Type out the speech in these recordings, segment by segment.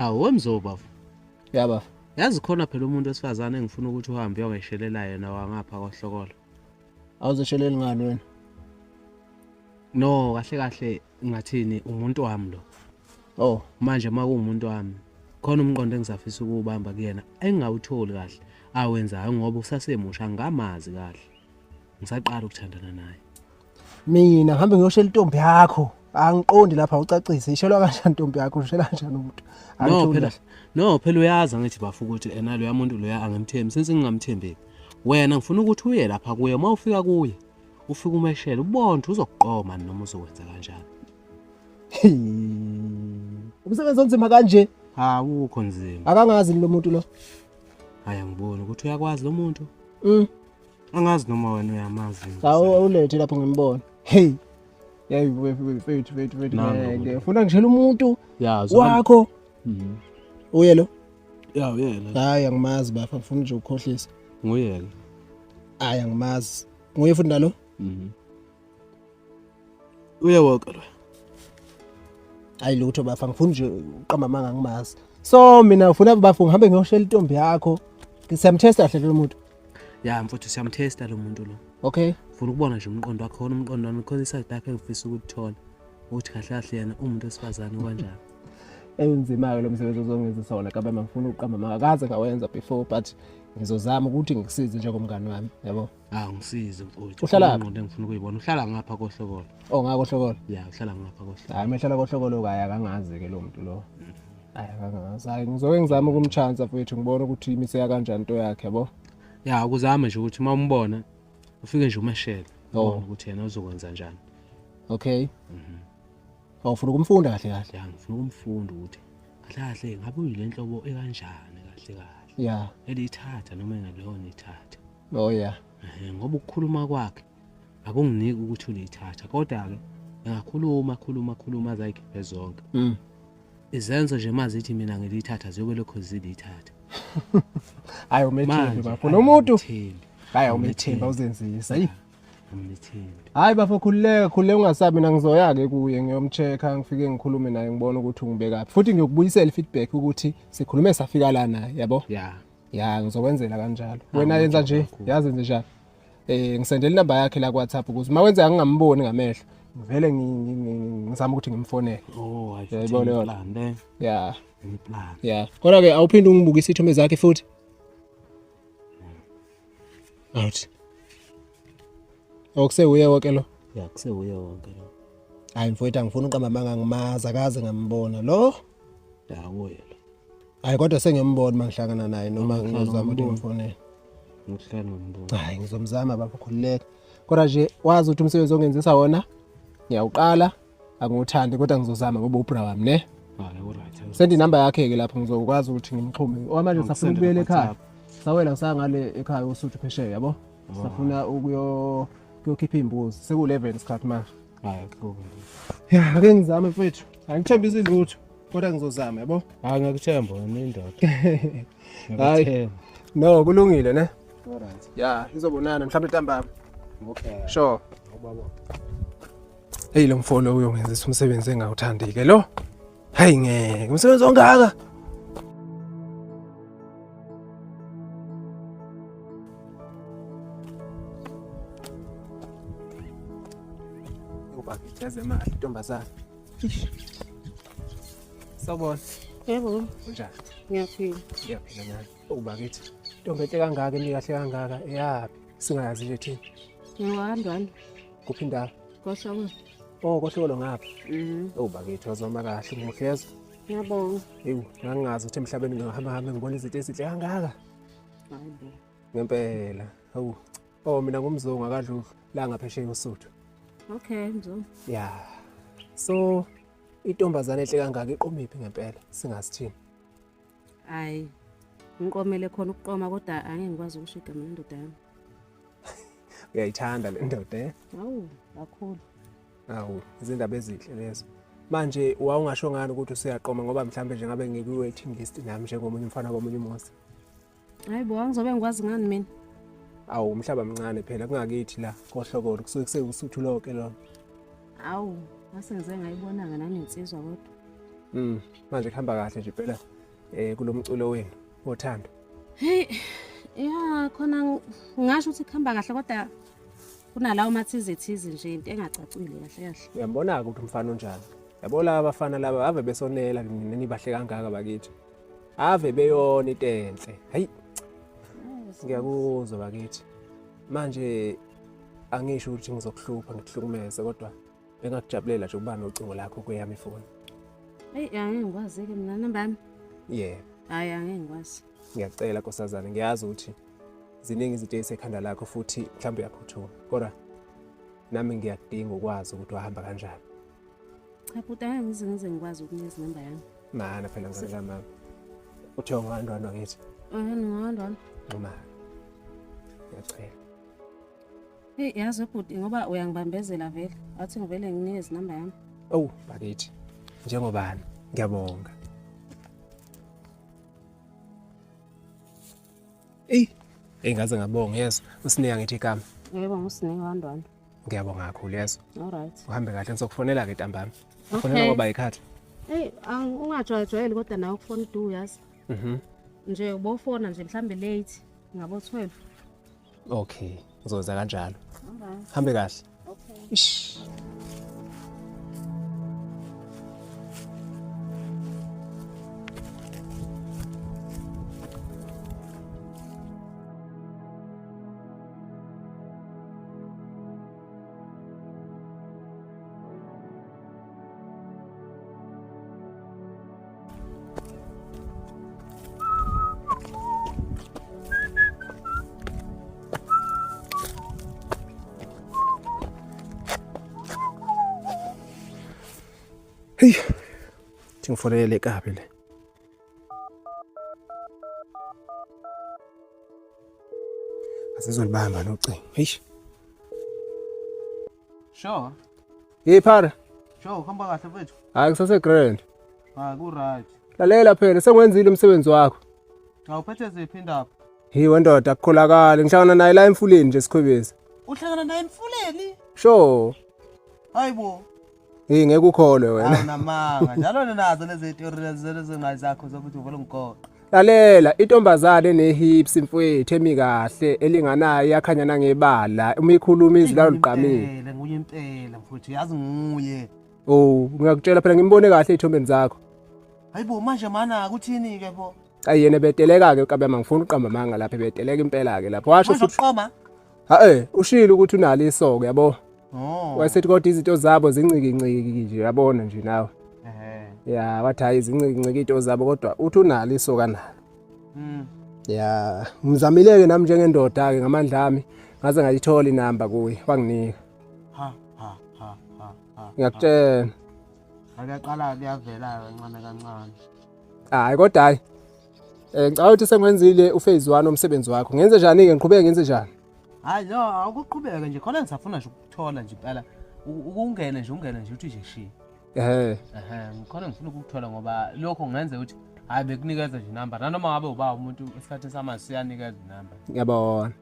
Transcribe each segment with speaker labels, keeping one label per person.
Speaker 1: Hawu wemzoba.
Speaker 2: Yaba.
Speaker 1: Yazi khona phela umuntu wesifazane engifuna ukuthi uhambe uyongeshelela yena wangapha kwahlokolo.
Speaker 2: Awuzesheleli ngani wena?
Speaker 1: No, kahle ngathini umuntu wami lo.
Speaker 2: Oh,
Speaker 1: Manje makuumuntu wami. Khona umqondo engisafisa ukubamba kuyena engingawutholi kahle. Awenzayo ngoba usasemusha ngamazi kahle. Ngisaqala ukuthandana naye.
Speaker 2: mina ngihambe ngiyoshela intombi yakho. Angiqondi lapha ucacise. Ishelwa kanjani intombi yakho? Ushela kanjani umuntu?
Speaker 1: No phela uyazi ngithi bafu ukuthi enalo yamuntu lo angimthembi since ngingamthembeki. Wena ngifuna ukuthi uye lapha kuye mawufika kuye. Ufika umeshela ubone uzokuqoma noma uzokwenza kanjani.
Speaker 2: Umsebenzi onzima kanje.
Speaker 1: Awukho nzima.
Speaker 2: Akangazi lo muntu lo.
Speaker 1: Hayi ngibona ukuthi uyakwazi lo muntu. Angazi noma wena uyamazi.
Speaker 2: Awulethe lapho ngimbona. Hey. Yayi wethu. Ngifuna ngishela umuntu wakho. Uye lo?
Speaker 1: Ya uyena.
Speaker 2: Hayi angimazi bafa ngifuna nje ukukhohlisa.
Speaker 1: Nguyeke.
Speaker 2: Hayi angimazi. Nguye futhi nalo?
Speaker 1: Uyawoka lo.
Speaker 2: Hayi lutho bafa ngifuna nje uqamba manga ngimazi. So mina ufuna bafa ngihambe ngiyoshela intombi yakho. Ngisiyamthesta kahle lo muntu.
Speaker 1: Ya mfuthu siyamthesta lo muntu lo.
Speaker 2: Okay.
Speaker 1: Ufuna ukubona nje umqondo wakho khona umqondo wami khona iside yakhe ngifisa ukuthola. Ukuthi kahle yena umuntu wesifazane kanjani.
Speaker 2: Enzima ke lo msebenzi ozongenza sona kabe ngifuna uqamba manga akaze ngawenza before but ngizozama ukuthi ngikusize njengomngani wami yabo.
Speaker 1: Ngisize mfuthu.
Speaker 2: Uhlala
Speaker 1: ngqondo engifuna ukuyibona uhlala ngapha kohlokolo.
Speaker 2: Oh ngako hlokolo.
Speaker 1: Ya uhlala ngapha kohlokolo.
Speaker 2: Hayi mehlala kohlokolo kaya kangazi ke lo muntu lo. Hayi kangazi. Hayi ngizoke ngizama ukumchance mfethu ngibone ukuthi imise kanjani into yakhe yabo.
Speaker 1: Ya ukuzama nje ukuthi mawumbona ufike nje umeshele ukuthi yena uzokwenza njani.
Speaker 2: Okay. Awufuna ukumfunda kahle kahle.
Speaker 1: Ya ngifuna ukumfunda ukuthi kahle ngabe uyilenhlobo ekanjani kahle.
Speaker 2: Yeah.
Speaker 1: Elithatha noma engalona ithatha.
Speaker 2: Oh yeah.
Speaker 1: Ngoba ukukhuluma kwakhe akunginiki ukuthi ulithatha kodwa ke engakhuluma azayikhiphe zonke. Izenzo nje mazithi mina ngilithatha ziyobe lokho zilithatha.
Speaker 2: Hayi umethembi bafuna umuntu. Hayi umethemba uzenzisa.
Speaker 1: Umethembi.
Speaker 2: Hayi bafo khululeka ungasabi mina ngizoya ke kuye ngiyomchecka ngifike ngikhulume naye ngibone ukuthi ungibekaphi. Futhi ngiyokubuyisela feedback ukuthi sikhulume safika la naye yabo. Ya ngizokwenzela kanjalo. Wena yenza nje yazi nje njalo. Ngisendela inamba yakhe la ku WhatsApp ukuthi mawenza ngingamboni ngamehlo. Ngivele ngizama ukuthi ngimfonele.
Speaker 1: Oh ayibona yona le.
Speaker 2: Yeah.
Speaker 1: Implan.
Speaker 2: Yeah. Kodwa ke awuphinde ungibukise ithome zakhe futhi. Out. Okusewuye wonke lo?
Speaker 1: Ya kusewuye wonke lo.
Speaker 2: Hayi mfowethu ngifuna uqamba amanga ngimazi akaze ngambona lo.
Speaker 1: Ya uye lo.
Speaker 2: Hayi kodwa sengiyambona mangihlangana naye noma ngizozama ukuthi ngimfonele.
Speaker 1: Ngihlala ngombuzo.
Speaker 2: Hayi ngizomzama baba khululeka. Kodwa nje wazi ukuthi umsebenzi ongenzisa wona ngiyawuqala angiwuthandi kodwa ngizozama ngoba ubra wami ne.
Speaker 1: Hayi alright.
Speaker 2: Send inamba yakhe ke lapho ngizokwazi ukuthi ngimxhume. Manje safuna ukubuyela ekhaya. Sawela ngisangale ekhaya uSuthu phesheya yabo. Safuna ukuyokhipha imbuzi seku11 isikhathi manje.
Speaker 1: Hayi kuhle.
Speaker 2: Ya ake ngizame mfethu. Angithembisi izilutho kodwa ngizozama yabo.
Speaker 1: Hayi ngikuthemba wena indoda.
Speaker 2: Hayi. No kulungile ne.
Speaker 1: Alright.
Speaker 2: Ya izobonana mhlawumbe ntambama.
Speaker 1: Okay.
Speaker 2: Sure.
Speaker 1: Ubaba.
Speaker 2: Hey lo mfolo uyongenzisa umsebenzi engawuthandi ke lo. Hayi ngeke umsebenzi ongaka. Ubakithaze mali ntombazana. Sawubona.
Speaker 3: Yebo.
Speaker 2: Unjani?
Speaker 3: Ngiyaphila.
Speaker 2: Ngiyaphila nyana. Ubakithi. Intombi enhle kangaka ikahle kangaka eyapi? Singayazi nje thina.
Speaker 3: Ngiwandwani.
Speaker 2: Kuphi indawo?
Speaker 3: Kohloko.
Speaker 2: Oh kohlolo ngapha. Ubakithi wazoma kahle umuhleza.
Speaker 3: Ngiyabonga.
Speaker 2: Ewu, ngangazi ukuthi emhlabeni ngihamba ngibona izinto ezinhle kangaka.
Speaker 3: Hayibo.
Speaker 2: Ngempela. Hawu. Oh mina ngumzungu akadlula la ngaphesheya uSuthu.
Speaker 3: Okay, mzungu.
Speaker 2: Yeah. So intombazane enhle kangaka iqomiphi ngempela singasithini?
Speaker 3: Hayi. Ngiqomele khona ukuqoma kodwa angeke ngikwazi ukushiga mina indoda yami.
Speaker 2: Uyayithanda le ndoda eh?
Speaker 3: Hawu, kakhulu.
Speaker 2: Hawu, izindaba ezinhle lezo. Manje wawungasho ngani ukuthi usiyaqoma ngoba mhlambe nje ngabe ngikwi waiting list nami njengomunye umfana komunye umosi.
Speaker 3: Hayibo angizobe ngikwazi ngani mina?
Speaker 2: Awu umhlaba mncane phela kungakithi la kohlokolo kusuke kusewusuthu lonke lo.
Speaker 3: Awu, ngase ngize ngayibonanga nami insizwa kodwa.
Speaker 2: Manje kuhamba kahle nje phela kulomculo wenu wothando.
Speaker 3: Hey, ya khona ngisho ukuthi kuhamba kahle kodwa kunalawo mathize nje into engacacile kahle kahle.
Speaker 2: Uyambona ukuthi umfana onjani. Yabo laba abafana laba ave besonela nini bahle kangaka bakithi. Ave beyona into enhle. Hayi. Ngiyakuzwa bakithi. Manje angisho ukuthi ngizokuhlupha ngikuhlukumeze kodwa bengakujabulela nje ukuba nocingo lakho kweyami ifoni.
Speaker 3: Hey, angeke ngikwazi ke mina namba yami.
Speaker 2: Yeah.
Speaker 3: Hayi angeke ngikwazi.
Speaker 2: Ngiyacela nkosazana ngiyazi ukuthi ziningi izinto ezisekhanda lakho futhi mhlawumbe uyaphuthuma. Kodwa nami ngiyadinga ukwazi ukuthi wahamba kanjani.
Speaker 3: Cha futhi angeke ngize ngikwazi ukunikeza namba yami.
Speaker 2: Mana phela ngizela mama. Uthi ungandwana wakithi.
Speaker 3: Ngandwana.
Speaker 2: Noma. Ngiyacela.
Speaker 3: Hey, yazi futhi ngoba uyangibambezela vele. Athi ngivele nginikeze namba yami.
Speaker 2: Oh, bakithi. Njengobani? Ngiyabonga. Engaze ngabonga yeso. Usinika ngithi igama.
Speaker 3: Yebo nguSineke Wandwana.
Speaker 2: Ngiyabonga kakhulu yeso.
Speaker 3: Alright.
Speaker 2: Uhambe kahle ngizokufonela ke ntambama. Ufonela ngoba ikhathi.
Speaker 3: Hey, ungajwayele kodwa nawe ukufona idu yazi. Nje ubofona nje mhlambe late ngabo 12.
Speaker 2: Okay, ngizoza kanjalo.
Speaker 3: Alright.
Speaker 2: Hambe kahle.
Speaker 3: Okay.
Speaker 2: Ish. Hey. Ngifolele ekabi le. Asizolibamba nocingo. Hey.
Speaker 1: Sure.
Speaker 2: Phara.
Speaker 1: Sure, kuhamba kahle mfethu.
Speaker 2: Hayi kusase grand.
Speaker 1: Ku right.
Speaker 2: Lalela phela sengwenzile umsebenzi wakho.
Speaker 1: Awuphethe ziphi indaba?
Speaker 2: Wendoda akukholakala ngihlangana naye la emfuleni nje sikhwebezi.
Speaker 1: Uhlangana naye emfuleni?
Speaker 2: Sure.
Speaker 1: Hayibo.
Speaker 2: Ngeke ukholwe wena.
Speaker 1: Awunamanga. Njalo nazo lezi theory zengazi zakho zokuthi uvela umgoqo.
Speaker 2: Lalela intombazane enehips mfowethu emikahle elinganayo yakhanya nangebala uma ikhuluma izwi lawo liqamile.
Speaker 1: Nguye impela mfowethu yazi nguye.
Speaker 2: Oh ngiyakutshela phela ngimbone kahle ezithombeni zakho.
Speaker 1: Hayibo manje mana akuthini ke pho?
Speaker 2: Ayena beteleka ke kabema ngifuna uqamba amanga lapha beteleka impela ke lapho washo
Speaker 1: futhi uqoma.
Speaker 2: Ushilo ukuthi unalo isoko yabo.
Speaker 1: Oh.
Speaker 2: Wayesethi kodwa izinto zabo zinciki nje yabona nje nawe. Ya wathi hayi zinciki into zabo kodwa uthi unalo isoka nalo. Ya ngizamileke nami njengendoda ke ngamandla ami ngaze ngayithola inamba kuye wanginika.
Speaker 1: Ha.
Speaker 2: Ngiyakutshela.
Speaker 1: Akaqala kuyavela kancane.
Speaker 2: Hayi kodwa hayi. Ngicabanga ukuthi sengwenzile uphase 1 umsebenzi wakho. Ngenze njani ke ngiqhubeke ngenze njani?
Speaker 1: Hayi no akuqhubeka nje khona ngisafuna nje ukuthola nje impela ungene nje uthi nje shi. Ngikhona ngifuna ukuthola ngoba lokho ngenze ukuthi hayi bekunikeza nje number nanoma ngabe uba umuntu esikhathini samanje siyanikeza inamba.
Speaker 2: Ngiyabona.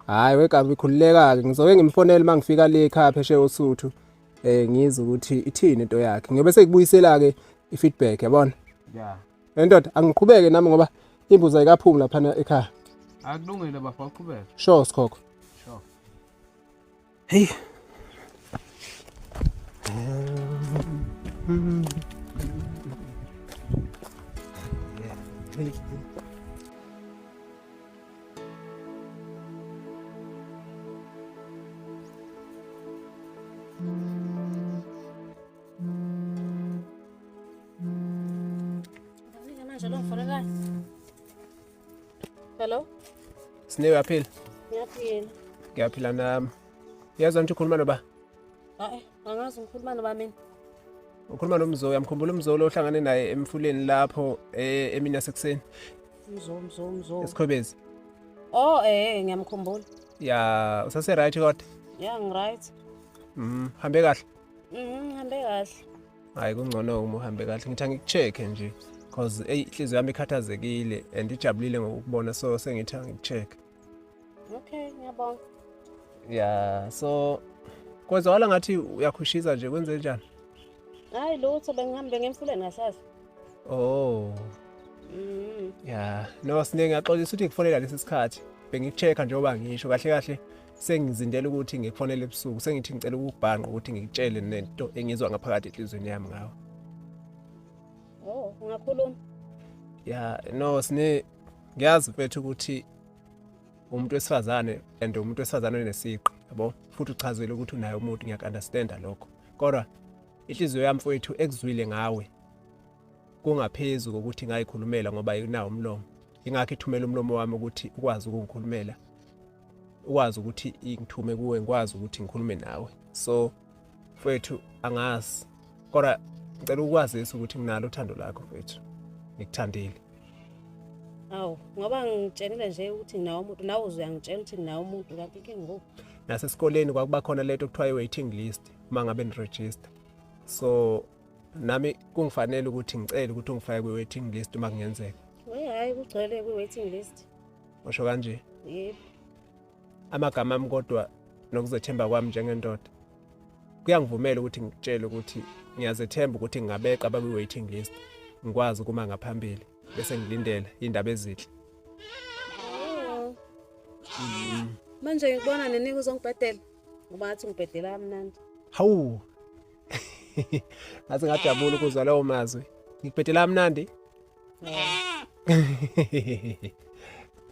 Speaker 2: Hayi wekabi khulileka ke ngizoke ngimfonela mangifika le ekhaya phesheya oSuthu ngizwe ukuthi ithini into yakhe ngiyobe sekubuyisela ke ifeedback yabona.
Speaker 1: Yeah.
Speaker 2: Ndoda angiqhubeke nami ngoba imbuzi ayikaphumi lapha ekhaya.
Speaker 1: Akulungile bafa uqhubeke.
Speaker 2: Sure Sikhokho.
Speaker 1: Sure.
Speaker 2: Hey.
Speaker 3: Hello?
Speaker 2: Sineke uyaphila?
Speaker 3: Ngiyaphila.
Speaker 2: Ngiyaphila nami. Yazwa nje ukhuluma noba?
Speaker 3: Angazi ngikhuluma noba mina.
Speaker 2: Ukhuluma nomZola, yamkhumbula umZola ohlangane naye emfuleni lapho emini yasekuseni.
Speaker 3: Mzo.
Speaker 2: Esikhobezi.
Speaker 3: Ngiyamkhumbula.
Speaker 2: Ya, usase right kodwa?
Speaker 3: Yeah, ngiright.
Speaker 2: Hambe kahle?
Speaker 3: Hambe kahle.
Speaker 2: Hayi kungcono uma uhambe kahle ngithi ngikucheck nje because inhliziyo yami ikhathazekile and ijabulile ngokubona so sengithi ngikucheck.
Speaker 3: Okay, ngiyabonga.
Speaker 2: Yeah, so kwenzakala ngathi uyakhushiza nje kwenze njani?
Speaker 3: Hayi lutho bengihambe ngemfuleni ngasasa.
Speaker 2: Oh. Ya, no sine ngiyaxolisa ukuthi ngikufonela lesi sikhathi. Bengikuchecka njengoba ngisho kahle kahle sengizindela ukuthi ngikufonele ebusuku. Sengithi ngicela ukubhanqa ukuthi ngikutshele nento engizwa ngaphakathi enhlizweni yami ngawe.
Speaker 3: Oh, ungakhuluma.
Speaker 2: Ya, no sine ngiyazi mfethu ukuthi umuntu wesifazane and umuntu wesifazane onesiqi, yabo? Futhi uchazile ukuthi unayo umuntu ngiyakunderstanda lokho. Kodwa inhliziyo yami mfethu ekuzwile ngawe kungaphezulu ukuthi ngayikhulumela ngoba inawo umlomo. Ingakho ithumela umlomo wami ukuthi ukwazi ukungikhulumela. Ukwazi ukuthi ngithume kuwe ngikwazi ukuthi ngikhulume nawe. So mfethu angazi. Kodwa ngicela ukwazisa ukuthi nginalo uthando lakho mfethu. Ngikuthandile.
Speaker 3: Awu, ngoba ngitshelile nje ukuthi nginawo umuntu nawe uzuyangitshela ukuthi nginawo umuntu kanti inkinga ngophi?
Speaker 2: Nasesikoleni kwakuba khona lento okuthiwa i-waiting list uma ngabe ni-register. So nami kungifanele ukuthi ngicele ukuthi ungifake kwi-waiting list uma kungenzeka.
Speaker 3: Hayi kugcwele kwi-waiting list.
Speaker 2: Usho kanje?
Speaker 3: Yebo.
Speaker 2: Amagama ami kodwa nokuzethemba kwami njengendoda kuyangivumela ukuthi ngikutshele ukuthi ngiyazethemba ukuthi ngingabeka abakwi-waiting list ngikwazi ukuma ngaphambili bese ngilindela indaba ezinhle.
Speaker 3: Manje ngibona nenika uzongibhedela ngoba ngathi ngibhedela kamnandi.
Speaker 2: Hawu. Ngathi ngajabula ukuzwa lawo mazwi. Ngikubhedela kamnandi?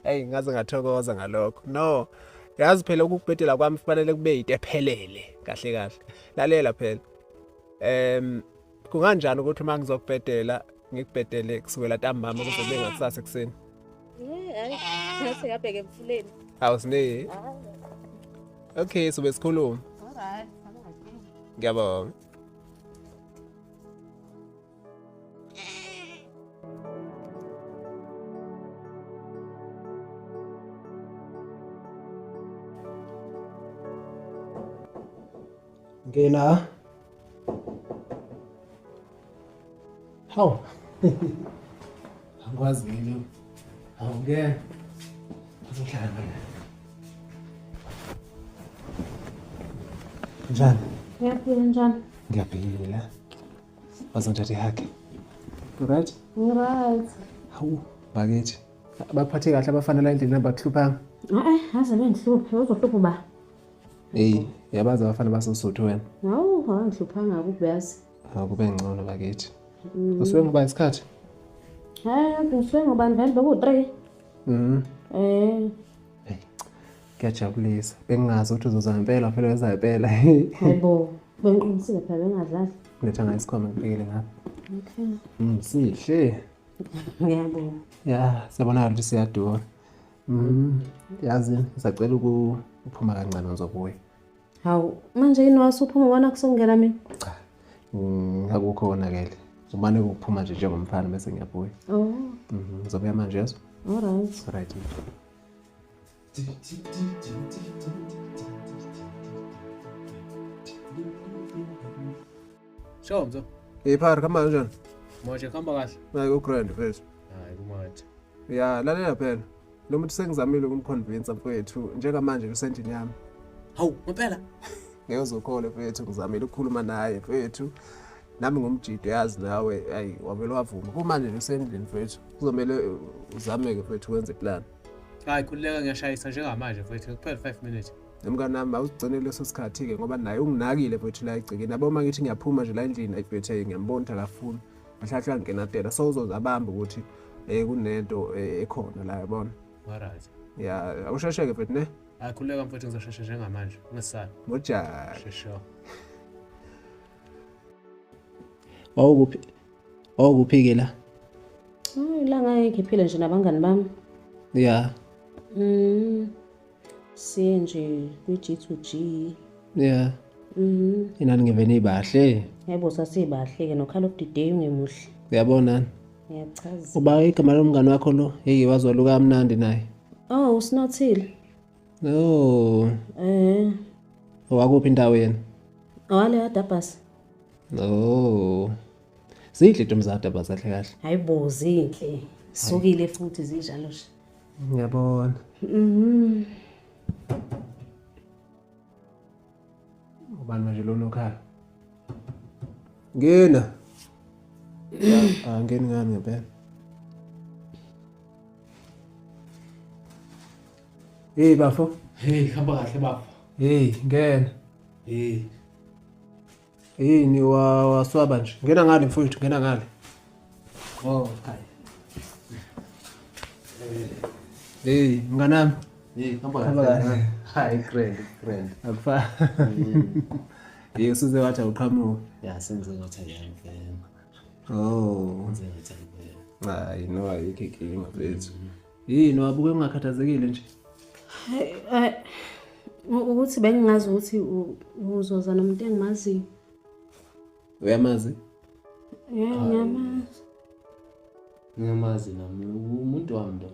Speaker 2: Hey, ngaze ngathokoza ngalokho. No. Yazi phela ukubhedela kwami kufanele kube yinto ephelele kahle kahle. Lalela phela. Kunganjani ukuthi uma ngizokubhedela ngikubhedele kusukela ntambama kuze kube ngakusasa ekseni?
Speaker 3: Hayi, ngathi ngabheke emfuleni.
Speaker 2: Awusine. Okay, so besikhuluma.
Speaker 3: Alright.
Speaker 2: Ngiyabonga. Ngena. Hawu. Angikwazi yini. Awungena. Uzohlala la. Njani?
Speaker 3: Ngiyaphila njani?
Speaker 2: Ngiyaphila. Bazongithatha ihake. Right?
Speaker 3: Right.
Speaker 2: Hawu, bakithi. Baphathe kahle abafana la endlini abakuhluphanga.
Speaker 3: Haze bengihluphe, uzohlupha ba?
Speaker 2: Hey, yabazi abafana basoSuthu wena.
Speaker 3: Hawu, angihluphanga ukubeyazi.
Speaker 2: Kube ngcono bakithi. Usuke ngoba isikhathi?
Speaker 3: Hayi, ngisuke ngoba vele beku3.
Speaker 2: Hey, kuyajabulisa. Bengingazi ukuthi uzoza ngempela phela weza ngempela.
Speaker 3: Hayibo, bengiqinisile phela bengadlali.
Speaker 2: Letha ngayisikhoma ngibhekile ngapha.
Speaker 3: Okay.
Speaker 2: Sihle.
Speaker 3: Ngiyabonga.
Speaker 2: Ya, siyabona ukuthi siyadura. Yazi, ngisacela ukuphuma kancane ngizobuya.
Speaker 3: Hawu, manje yini wasuphuma ubona kusongena mina?
Speaker 2: Cha. Akukhona ke. Umane ukuphuma nje njengomfana bese ngiyabuya.
Speaker 3: Oh.
Speaker 2: Ngizobuya manje yazo.
Speaker 3: Alright.
Speaker 2: Alright.
Speaker 1: Shomzo.
Speaker 2: Phara kama kanjani?
Speaker 1: Manje khamba kahle.
Speaker 2: Hayi ugrand phela.
Speaker 1: Hayi kumanje.
Speaker 2: Ya, lalela phela. Lo muntu sengizamile ukumconvince mfowethu njengamanje usendini yami.
Speaker 1: Hawu, ngempela.
Speaker 2: Ngeke uzokhole mfowethu ngizamile ukukhuluma naye mfowethu. Nami ngumjido yazi nawe ayi wavela wavuma. Kumanje nje usendlini mfowethu. Kuzomela uzameke mfowethu wenze plan.
Speaker 1: Hayi khulileka ngiyashayisa njengamanje mfethu kuphela 5 minutes.
Speaker 2: Nemngane nami awuzigcine leso sikhathi ke ngoba naye unginakile mfowethu la egcikeni. Yabo uma ngithi ngiyaphuma nje la endlini ayifethu ngiyambona akafuni. Mahlahla ngena tela sawuzozabamba ukuthi kunento ekhona la yabona.
Speaker 1: Alright.
Speaker 2: Ya, awushesheke mfethu ne?
Speaker 1: Hayi khulileka mfethu ngizoshesha njengamanje. Ngesala.
Speaker 2: Moja.
Speaker 1: Shesho.
Speaker 2: Awukuphi la?
Speaker 3: Hayi la ngiphile nje nabangani bami.
Speaker 2: Ya.
Speaker 3: Siye nje kwi-G2G.
Speaker 2: Ya. Inani ngivene ibahle.
Speaker 3: Yebo sasibahle ke nokhala okudideyo ungemuhle.
Speaker 2: Uyabona?
Speaker 3: Ngiyachaza.
Speaker 2: Uba igama lomngane wakho lo, hey wazwa luka kamnandi naye.
Speaker 3: Oh, usinothile.
Speaker 2: Oh. Wakuphi indawo yena?
Speaker 3: Awale adabhasi.
Speaker 2: Oh. Zihle intomzada bazahle kahle.
Speaker 3: Hayibo zinhle. Sukile futhi zinjalo nje.
Speaker 2: Ngiyabona. Ubani manje lo nokhala? Ngena. Angeni ngani ngempela. Hey bafo.
Speaker 1: Hey, hamba kahle baba.
Speaker 2: Hey, ngena.
Speaker 1: Hey.
Speaker 2: Yini waswaba nje? Ngena ngale mfowethu, ngena ngale.
Speaker 1: Oh, hayi.
Speaker 2: Hey, mnganami.
Speaker 1: Hey, hamba
Speaker 2: Hamba
Speaker 1: kahle.
Speaker 2: kahle.
Speaker 1: Hayi, grand.
Speaker 2: Akufa. Yeke usuze wathi awuqhamuka.
Speaker 1: Ya, senze ngathi ayangena.
Speaker 2: Oh.
Speaker 1: Senze ngathi ayangena.
Speaker 2: Hayi no ayikho inkinga mfethu. Yini wabuke ungakhathazekile nje?
Speaker 3: Ukuthi bengingazi ukuthi uzoza nomuntu engimaziyo.
Speaker 2: Uyamazi?
Speaker 3: Yebo, ngiyamazi.
Speaker 1: Ngiyamazi nami umuntu wami lo.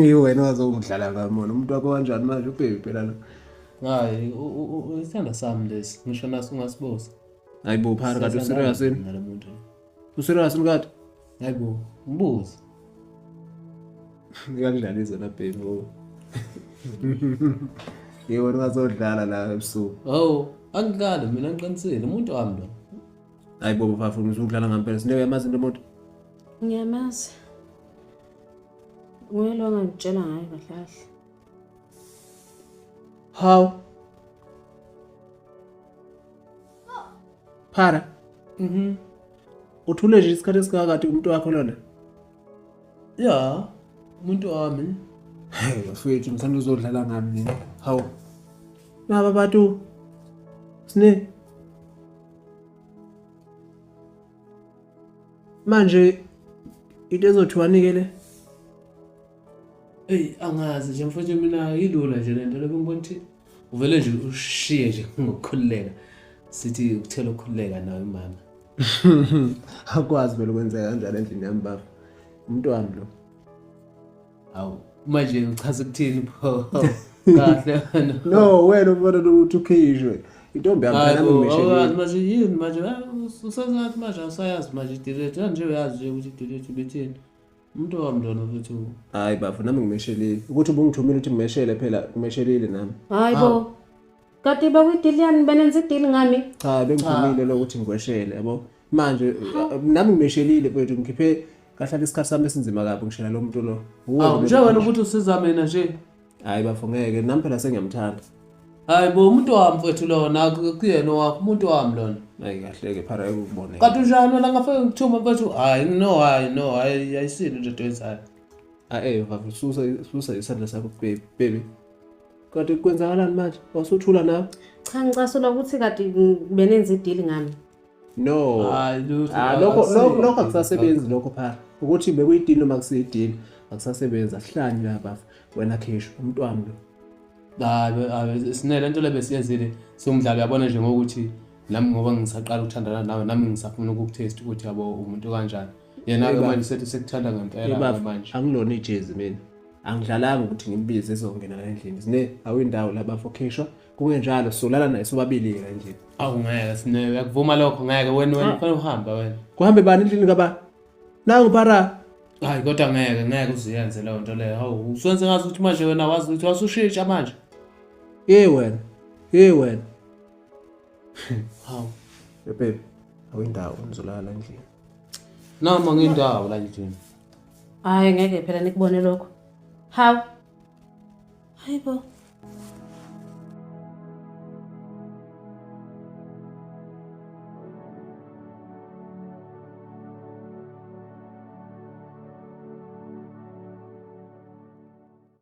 Speaker 2: Yiwena wazongidlala ngamona. Umuntu wakho kanjani manje ubheki phela lo?
Speaker 1: Hayi, isithanda sami lesi. Ngisho naso ungasiboza.
Speaker 2: Hayibo phara kade userious yini?
Speaker 1: Nalomuntu.
Speaker 2: Userious ngikade?
Speaker 1: Hayibo, mbuzi.
Speaker 2: Ngiyakudlalisa na baby wo. Yiwena wazodlala la ebusuku.
Speaker 1: Oh, angikade mina ngiqinisile umuntu wami lo.
Speaker 2: Hayibo bafafu ngizodlala ngempela. Sine uyamazi into umuntu?
Speaker 3: Ngiyamazi. Nguyelo angangitshela ngayo kahle kahle.
Speaker 2: How? Phara. Uthule nje isikhathi esikakade umuntu wakho lona.
Speaker 1: Ya, umuntu wami.
Speaker 2: Hey, bafethu mthanda uzodlala ngami nini? How? Naba bantu. Sine. Manje into ezothiwanikele.
Speaker 1: Hey, angazi nje mfowethu mina ilula nje lento lebengibona ukuthi uvele nje ushiye nje ngokukhululeka. Sithi ukuthela ukukhululeka nawe mama.
Speaker 2: Akwazi vele ukwenzeka kanjalo endlini yami baba. Umuntu wami lo.
Speaker 1: Awu, manje uchaza ukuthini pho? Kahle wena.
Speaker 2: No, wena ubona ukuthi ukhishwe. Intombi yami phela nami ngimeshela.
Speaker 1: Manje yini manje usazathi manje usayazi manje direct nje uyazi nje ukuthi direct bethini. Umuntu wami lona futhi.
Speaker 2: Hayi bafo nami ngimeshelile. Ukuthi ubungithumile ukuthi ngimeshele phela ngimeshelile nami.
Speaker 3: Hayibo. Kade bakuyidiliyani benenza idili ngami?
Speaker 2: Cha bengithumile lokuthi ngweshele yabo. Manje nami ngimeshelile mfethu ngikhiphe kahlala isikhathi sami esinzima kabi ngishela lo muntu lo.
Speaker 1: Awu njengoba ukuthi usiza mina nje.
Speaker 2: Hayi bafo ngeke nami phela sengiyamthanda.
Speaker 1: Hayibo umuntu wami mfethu lona kuyena wakho umuntu wami lona.
Speaker 2: Hayi kahleke phara ukubona.
Speaker 1: Kanti njani wena ngafike ngithuma mfethu? Hayi no ayisini nje into enzayo.
Speaker 2: Bafo susa isandla sakho baby. Kade kwenzakalani manje? Wasuthula nawe?
Speaker 3: Cha ngicasula ukuthi kade benenza idili ngami.
Speaker 2: No.
Speaker 1: Hayi lutho.
Speaker 2: Lokho akusasebenzi lokho phara. Ukuthi bekuyidini noma kusiyidini akusasebenzi asihlanye la bafo. Wena khisho umuntu wami lo.
Speaker 1: Hayi sinele lento lebesiyenzile somdlalo yabona nje ngokuthi nami ngoba ngisaqala ukuthandana nawe nami ngisafuna ukukutest ukuthi yabo umuntu kanjani. Yena ke manje sethi sekuthanda ngempela manje.
Speaker 2: Angilona ijezi mina. Angidlalanga ukuthi ngimbize ezongena la endlini. Sine awindawo la bafo khishwa. Kube njalo solala naye sobabili la endlini.
Speaker 1: Awu ngeke sine uyakuvuma lokho ngeke wena kufanele uhambe wena.
Speaker 2: Kuhambe bani endlini kaba? Nangu phara.
Speaker 1: Hayi kodwa ngeke uziyenze leyo nto leyo. Hawu usenze ngazi ukuthi manje wena wazi ukuthi wasushintsha manje.
Speaker 2: Wena.
Speaker 1: Hawu
Speaker 2: Baby, awindawo ngizolala endlini.
Speaker 1: noma ngindawo la endlini.
Speaker 3: Hayi ngeke phela nikubone lokho. Hawu. Hayibo.